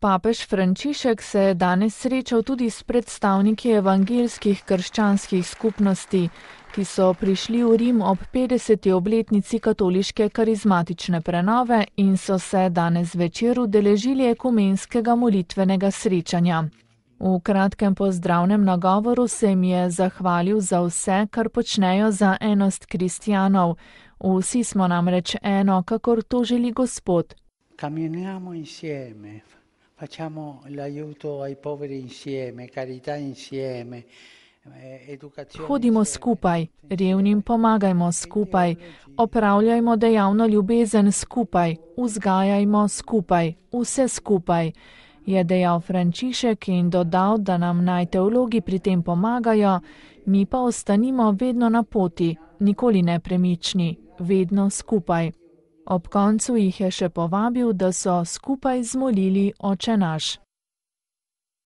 Papež Frančišek se je danes srečal tudi s predstavniki evangeljskih krščanskih skupnosti, ki so prišli v Rim ob 50. obletnici katoliške karizmatične prenove in so se danes večer udeležili ekumenskega molitvenega srečanja. V kratkem pozdravnem nagovoru se jim je zahvalil za vse, kar počnejo za enost kristjanov. Vsi smo namreč eno, kakor to želi Gospod. Camminiamo insieme, facciamo l'aiuto ai poveri insieme, carità insieme. Hodimo skupaj, revnim pomagajmo skupaj, opravljajmo dejavno ljubezen skupaj, vzgajajmo skupaj, vse skupaj, je dejal Frančišek in dodal, da nam naj teologi pri tem pomagajo, mi pa ostanimo vedno na poti, nikoli nepremični, vedno skupaj. Ob koncu jih je še povabil, da so skupaj zmolili Oče naš.